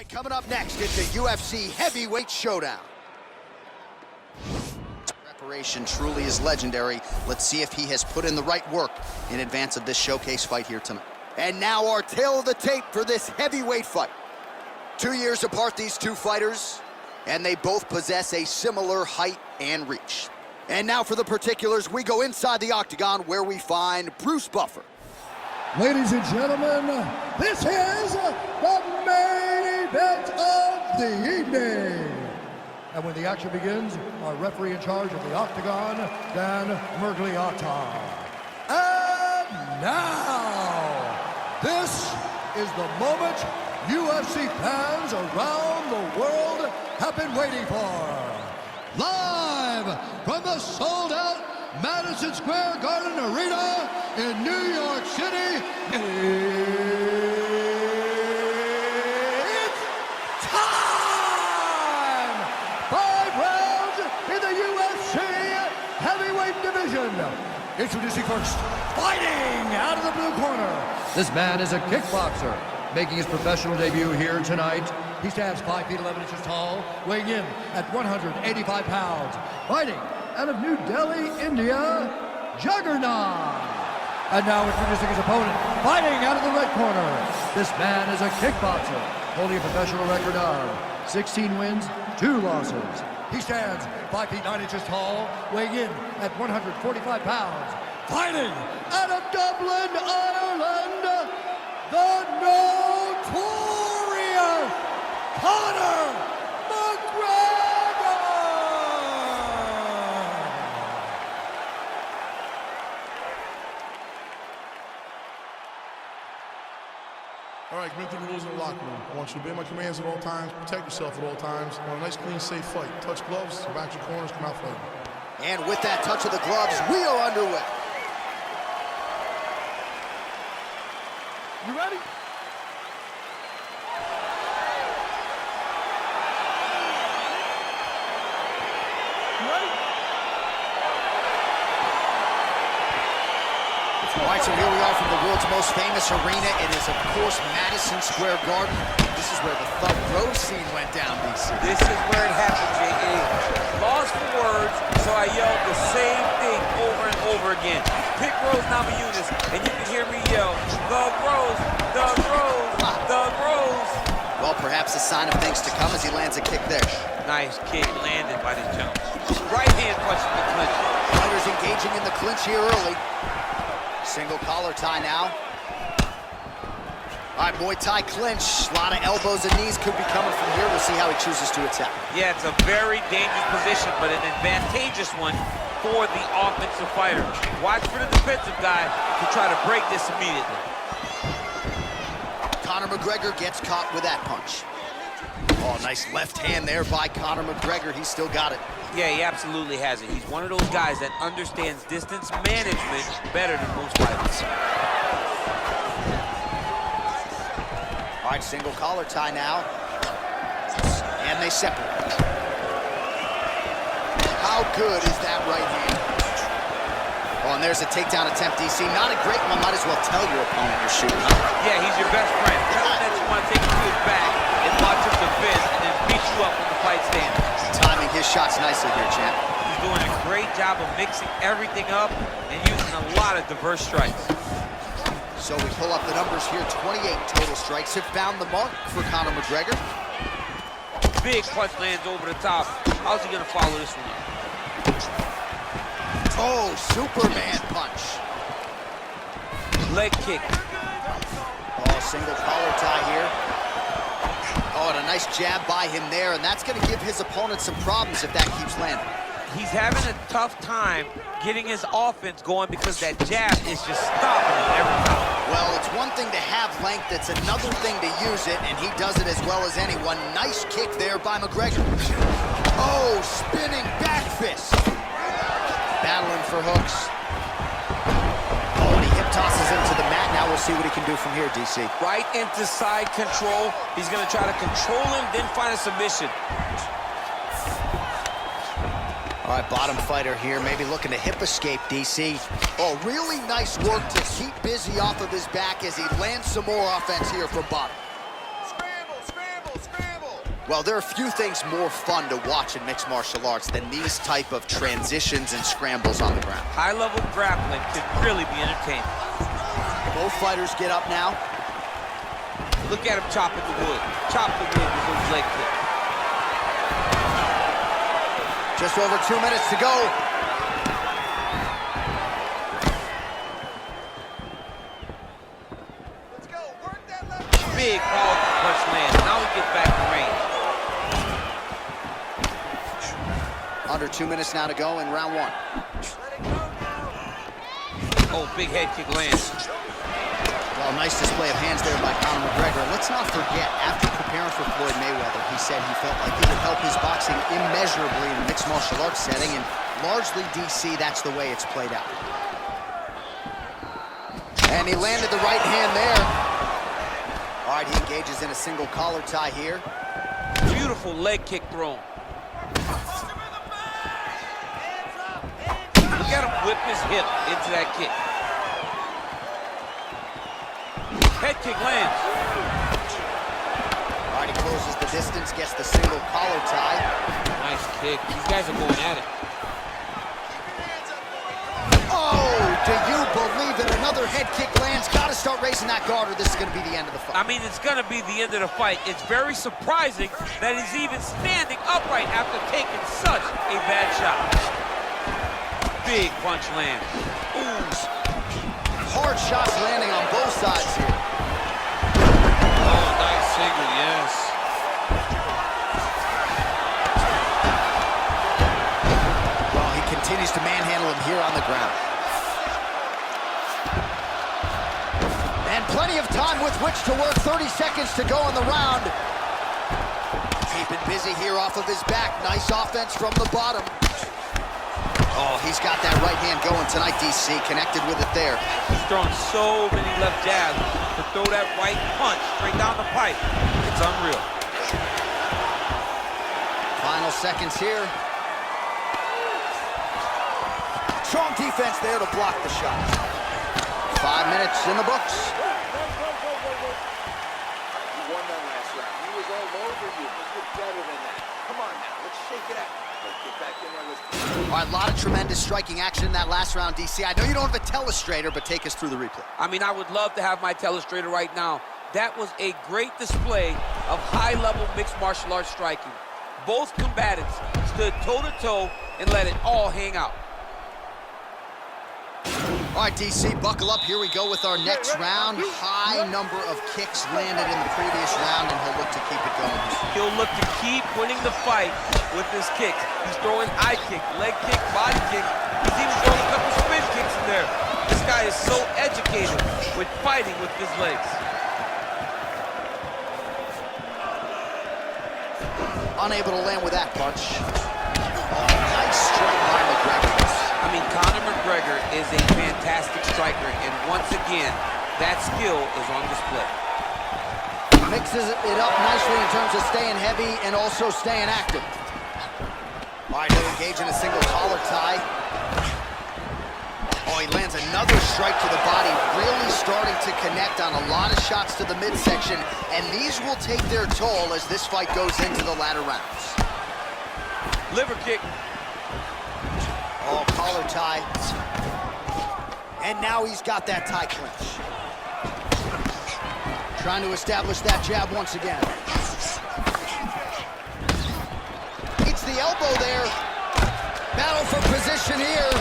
right, coming up next, it's a UFC Heavyweight Showdown. Preparation truly is legendary. Let's see if he has put in the right work in advance of this showcase fight here tonight. And now our tale of the tape for this heavyweight fight. 2 years apart, these two fighters, and they both possess a similar height and reach. And now for the particulars, we go inside the octagon where we find Bruce Buffer. Ladies and gentlemen, this is the main event of the evening. And when the action begins, our referee in charge of the octagon, Dan Murgliata. And now, this is the moment UFC fans around the world have been waiting for. Live from the sold-out Madison Square Garden Arena in New York City, it's time! 5 rounds in the UFC Heavyweight Division. Introducing first, fighting out of the blue corner. This man is a kickboxer, making his professional debut here tonight. He stands 5 feet 11 inches tall, weighing in at 185 pounds. Fighting out of New Delhi, India, Juggernaut. And now introducing his opponent, fighting out of the red corner. This man is a kickboxer, holding a professional record of 16 wins, 2 losses. He stands 5 feet 9 inches tall, weighing in at 145 pounds. Fighting out of Dublin, Ireland, the notorious Conor McGregor! All right, commit to the rules in the locker room. I want you to obey my commands at all times, protect yourself at all times. I want a nice, clean, safe fight. Touch gloves, back your corners, come out fighting. And with that touch of the gloves, we are underway. You ready? All right, so here we are from the world's most famous arena. It is, of course, Madison Square Garden. This is where the Thug Rose scene went down, DC. This is where it happened, J.A. Lost for words, so I yelled the same thing over and over again. Pick Rose Namajunas, and you can hear me yell, Thug Rose, Thug Rose, Thug Rose. Well, perhaps a sign of things to come as he lands a kick there. Nice kick landed by this jump. Right hand punch in the clinch. Fighters engaging in the clinch here early. Single collar tie now. All right, Muay Thai clinch. A lot of elbows and knees could be coming from here. We'll see how he chooses to attack. Yeah, it's a very dangerous position, but an advantageous one for the offensive fighter. Watch for the defensive guy to try to break this immediately. Conor McGregor gets caught with that punch. Oh, nice left hand there by Conor McGregor. He's still got it. Yeah, he absolutely has it. He's one of those guys that understands distance management better than most fighters. All right, single collar tie now. And they separate. How good is that right hand? Oh, and there's a takedown attempt, DC. Not a great one. Might as well tell your opponent you're shooting, huh? Yeah, he's your best friend. Tell him that you want to take him to his back and watch him defend and then beat you up when the fight stands. Timing his shots nicely here, champ. He's doing a great job of mixing everything up and using a lot of diverse strikes. So we pull up the numbers here. 28 total strikes have found the mark for Conor McGregor. Big punch lands over the top. How's he going to follow this one up? Oh, Superman punch. Leg kick. Oh, single collar tie here. Oh, and a nice jab by him there, and that's going to give his opponent some problems if that keeps landing. He's having a tough time getting his offense going because that jab is just stopping him every time. Well, it's one thing to have length, it's another thing to use it, and he does it as well as anyone. Nice kick there by McGregor. Oh, spinning back fist. Battling for hooks. Oh, and he hip tosses him to the mat. Now we'll see what he can do from here, DC. Right into side control. He's going to try to control him, then find a submission. All right, bottom fighter here, maybe looking to hip escape, DC. Oh, really nice work to keep busy off of his back as he lands some more offense here from bottom. Scramble, scramble, scramble. Well, there are few things more fun to watch in mixed martial arts than these type of transitions and scrambles on the ground. High-level grappling can really be entertaining. Both fighters get up now. Look at him chopping the wood. Chop the wood with those leg kicks. Just over 2 minutes to go. Let's go. Work that left. Big powerful punch lands. Now he gets back to range. Under 2 minutes now to go in round one. Let it go now. Oh, big head kick lands. Well, nice display of hands there by Conor McGregor. Let's not forget, after preparing for Floyd Mayweather, he said he felt like it would help his boxing immeasurably in a mixed martial arts setting, and largely, DC, that's the way it's played out. And he landed the right hand there. All right, he engages in a single collar tie here. Beautiful leg kick thrown. Look at him whip his hip into that kick. Head kick lands. All right, he closes the distance, gets the single collar tie. Nice kick. These guys are going at it. Oh, do you believe it? Another head kick lands. Got to start raising that guard or this is going to be the end of the fight. I mean, it's going to be the end of the fight. It's very surprising that he's even standing upright after taking such a bad shot. Big punch lands. Ooh. Hard shots landing on both sides here. Oh, nice single, yes. Well, he continues to manhandle him here on the ground. And plenty of time with which to work. 30 seconds to go on the round. Keeping busy here off of his back. Nice offense from the bottom. Oh, he's got that right hand going tonight, DC. Connected with it there. He's throwing so many left jabs to throw that right punch straight down the pipe. It's unreal. Final seconds here. Strong defense there to block the shot. 5 minutes in the books. You won that last round. He was all over you, but you're better than that. Come on now, let's shake it out. Let's get back in there. Let's... All right, a lot of tremendous striking action in that last round, DC. I know you don't have a telestrator, but take us through the replay. I mean, I would love to have my telestrator right now. That was a great display of high-level mixed martial arts striking. Both combatants stood toe-to-toe and let it all hang out. All right, DC, buckle up. Here we go with our next round. High number of kicks landed in the previous round, and he'll look to keep it going. He'll look to keep winning the fight with his kicks. He's throwing high kick, leg kick, body kick. He's even throwing a couple spin kicks in there. This guy is so educated with fighting with his legs. Unable to land with that punch. Oh, nice strike by McGregor. I mean, Conor McGregor is a fantastic striker, and once again, that skill is on display. Mixes it up nicely in terms of staying heavy and also staying active. All right, he'll engage in a single collar tie. Oh, he lands another strike to the body, really starting to connect on a lot of shots to the midsection, and these will take their toll as this fight goes into the latter rounds. Liver kick. Oh, collar tie. And now he's got that tie clinch. Trying to establish that jab once again. It's the elbow there. Battle for position here.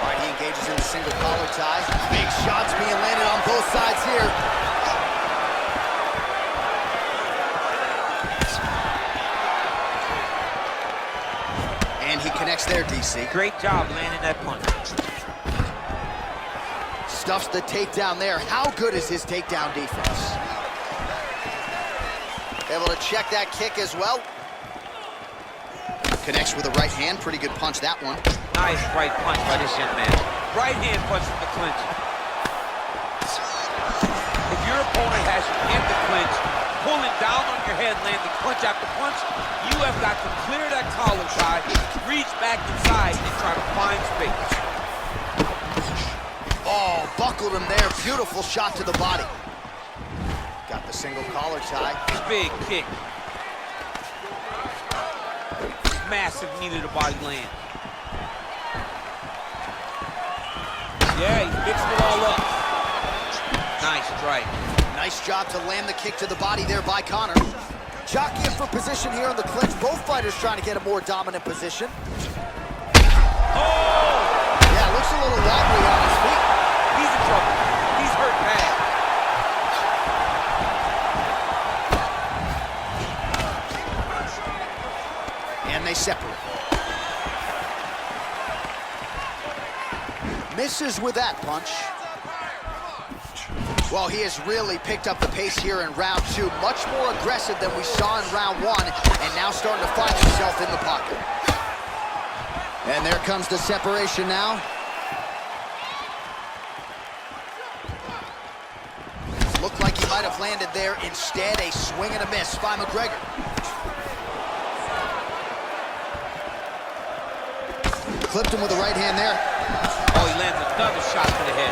All right, he engages in a single collar tie. Big shots being landed on both sides here. And he connects there, DC. Great job landing that punch. Stuffs the takedown there. How good is his takedown defense? Able to check that kick as well. Connects with the right hand. Pretty good punch, that one. Nice right punch by this young man. Right hand punch from the clinch. If your opponent has you in the clinch, pulling down on your head, landing punch after punch, you have got to clear that collar tie, reach back inside, and try to find space. Oh, buckled him there. Beautiful shot to the body. Got the single collar tie. Big kick. Massive knee to the body land. Yeah, he mixed it all up. Nice strike. Nice job to land the kick to the body there by Conor. Jockeying for position here in the clinch. Both fighters trying to get a more dominant position. Oh! Yeah, looks a little wobbly on his feet. He's in trouble. He's hurt bad. And they separate. Misses with that punch. Well, he has really picked up the pace here in round 2. Much more aggressive than we saw in round 1, and now starting to find himself in the pocket. And there comes the separation now. Looked like he might have landed there. Instead, a swing and a miss by McGregor. Clipped him with the right hand there. Oh, he lands another shot to the head.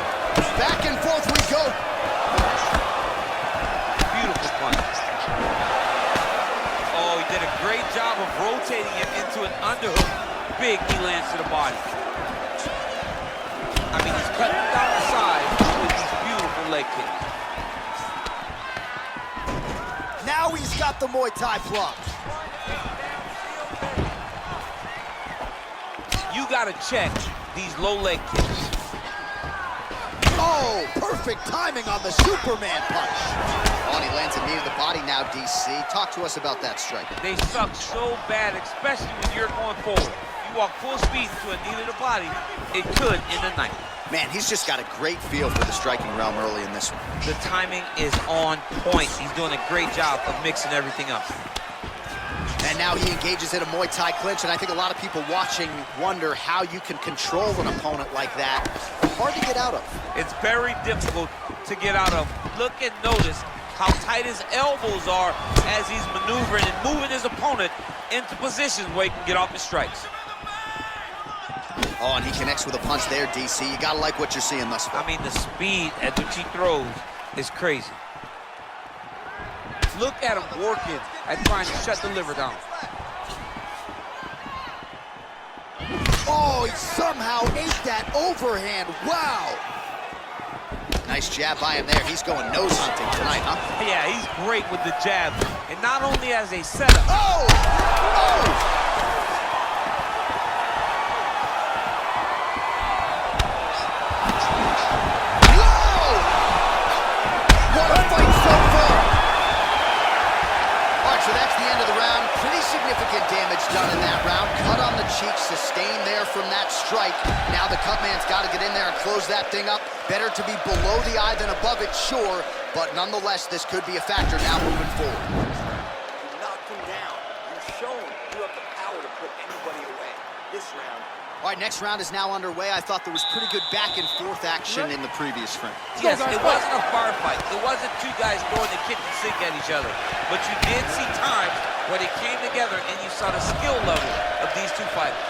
Back and forth we go. Beautiful punch. Oh, he did a great job of rotating it into an underhook. Big knee lands to the body. I mean, he's cutting down the side with these beautiful leg kicks. Now he's got the Muay Thai plunge. You gotta check these low leg kicks. Oh, perfect timing on the Superman punch. Oh, and he lands a knee to the body now, DC. Talk to us about that strike. They suck so bad, especially when you're going forward. You walk full speed into a knee to the body, it could end the night. Man, he's just got a great feel for the striking realm early in this one. The timing is on point. He's doing a great job of mixing everything up. And now he engages in a Muay Thai clinch, and I think a lot of people watching wonder how you can control an opponent like that. Hard to get out of. It's very difficult to get out of. Look and notice how tight his elbows are as he's maneuvering and moving his opponent into positions where he can get off his strikes. Oh, and he connects with a punch there, DC. You gotta like what you're seeing thus far. I mean, the speed at which he throws is crazy. Look at him working at trying to shut the liver down. Oh, he somehow ate that overhand. Wow. Nice jab by him there. He's going nose hunting tonight, huh? Yeah, he's great with the jab. And not only as a setup. Oh! Oh! Damage done in that round. Cut on the cheek, sustained there from that strike. Now the cut man's got to get in there and close that thing up. Better to be below the eye than above it, sure, but nonetheless, this could be a factor now moving forward. You knocked him down. You've shown you have the power to put anybody away. This round. All right, next round is now underway. I thought there was pretty good back and forth action in the previous frame. Yes, it wasn't a bar fight. It wasn't two guys throwing the kitchen sink at each other. But you did see times where they came together and you saw the skill level of these two fighters.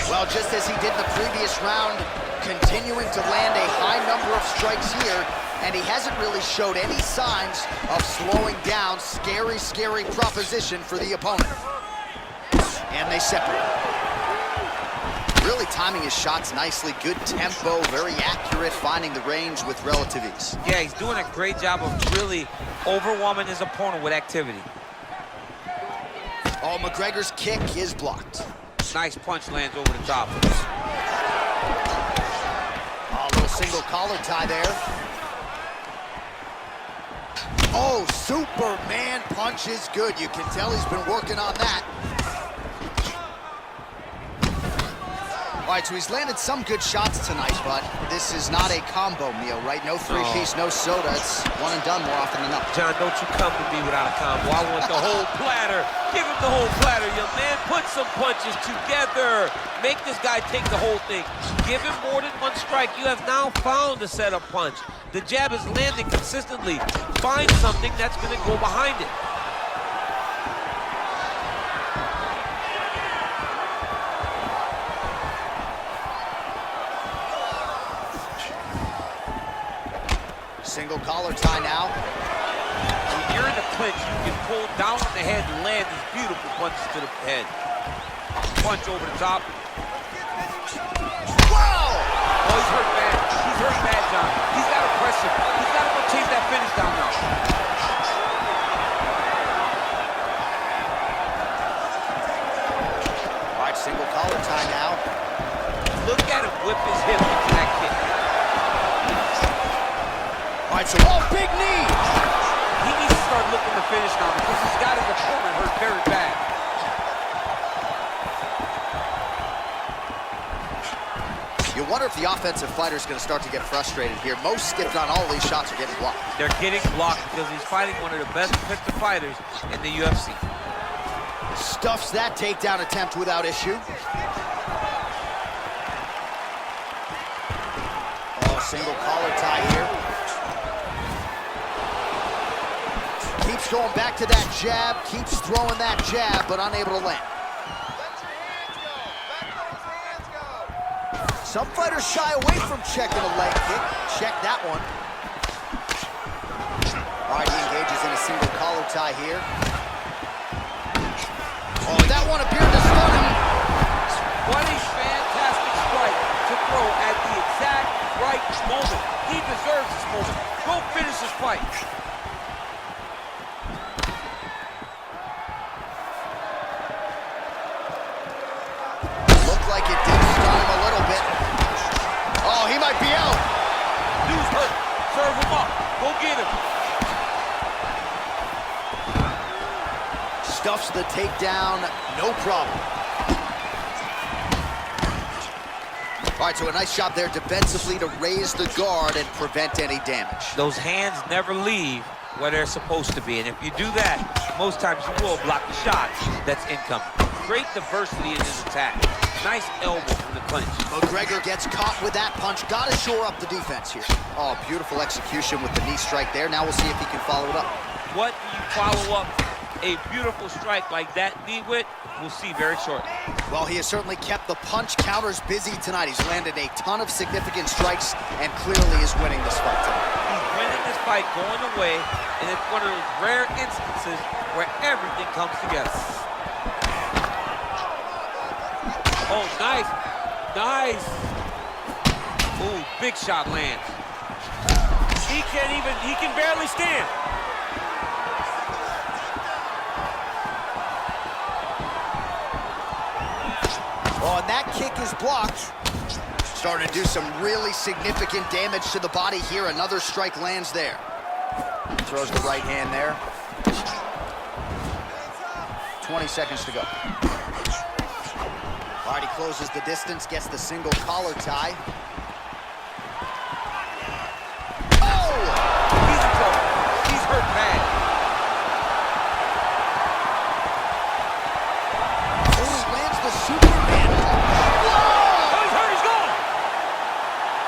Well, just as he did in the previous round, continuing to land a high number of strikes here, and he hasn't really showed any signs of slowing down. Scary, scary proposition for the opponent. And they separate. Really timing his shots nicely. Good tempo, very accurate, finding the range with relative ease. Yeah, he's doing a great job of really overwhelming his opponent with activity. Oh, McGregor's kick is blocked. Nice punch lands over the top. Oh, a little single collar tie there. Oh, Superman punch is good. You can tell he's been working on that. All right, so he's landed some good shots tonight, but this is not a combo meal, right? No three-piece, no soda. It's one and done more often than not. John, don't you come to me without a combo. I want the whole platter. Give him the whole platter, young man. Put some punches together. Make this guy take the whole thing. Give him more than one strike. You have now found the setup punch. The jab is landing consistently. Find something that's going to go behind it. Single collar tie now. When you're in the clinch, you can pull down on the head and land these beautiful punches to the head. Punch over the top. Whoa! Oh, he's hurt bad. He's hurt bad, John. He's got to press him. He's got to go chase that finish down now. All right, single collar tie now. Look at him whip his hip into that kick. All right, so big knee. He needs to start looking to finish now because he's got his opponent hurt very bad. You wonder if the offensive fighter is going to start to get frustrated here. Most, if not all, of these shots are getting blocked. They're getting blocked because he's fighting one of the best defensive fighters in the UFC. Stuffs that takedown attempt without issue. Oh, single collar tie here. Keeps going back to that jab, keeps throwing that jab, but unable to land. Some fighters shy away from checking a leg kick. Check that one. All right, he engages in a single collar tie here. Oh, that one appeared to stun him. What a fantastic strike to throw at the exact right moment. He deserves this moment. Go finish this fight. Looked like it did stun him a little bit. Oh, he might be out. Dude's hurt. Serve him up. Go get him. Stuffs the takedown, no problem. All right, so a nice job there defensively to raise the guard and prevent any damage. Those hands never leave where they're supposed to be, and if you do that, most times you will block the shot that's incoming. Great diversity in his attack. Nice elbow from the clinch. McGregor gets caught with that punch. Got to shore up the defense here. Oh, beautiful execution with the knee strike there. Now we'll see if he can follow it up. What do you follow up a beautiful strike like that knee with? We'll see very shortly. Well, he has certainly kept the punch counters busy tonight. He's landed a ton of significant strikes and clearly is winning this fight tonight. He's winning this fight going away, and it's one of those rare instances where everything comes together. Oh, nice. Nice. Ooh, big shot lands. He can barely stand. Oh, and that kick is blocked. Starting to do some really significant damage to the body here. Another strike lands there. Throws the right hand there. 20 seconds to go. All right, he closes the distance, gets the single collar tie. Oh! He's in trouble. He's hurt bad. Oh, he lands the Superman. Whoa! Oh, he's hurt. He's gone.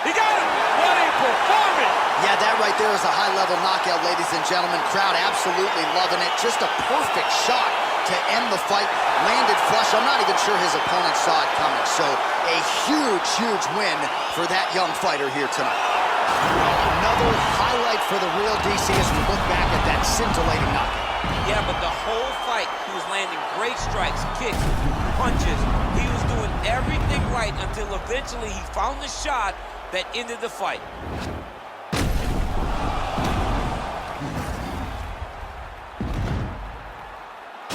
He got him. What a performance. Yeah, that right there is a high-level knockout, ladies and gentlemen. Crowd absolutely loving it. Just a perfect shot to end the fight. Landed flush. I'm not even sure his opponent saw it coming. So a huge, huge win for that young fighter here tonight. Another highlight for the real DC as we look back at that scintillating knockout. Yeah, but the whole fight, he was landing great strikes, kicks, punches. He was doing everything right until eventually he found the shot that ended the fight.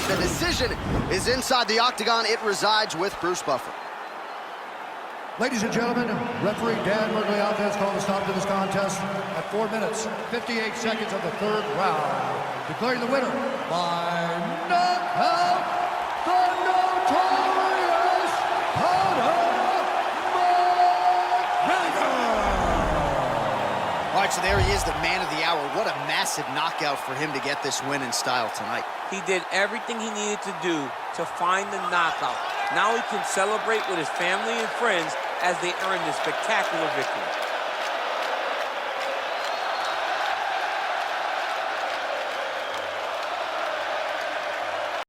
The decision is inside the octagon. It resides with Bruce Buffer. Ladies and gentlemen, referee Dan Murgliata has called a stop to this contest at 4 minutes, 58 seconds of the third round, declaring the winner by knockout, the notorious Conor McGregor. All right, so there he is, the man of the hour. What a massive knockout for him to get this win in style tonight. He did everything he needed to do to find the knockout. Now he can celebrate with his family and friends as they earn this spectacular victory.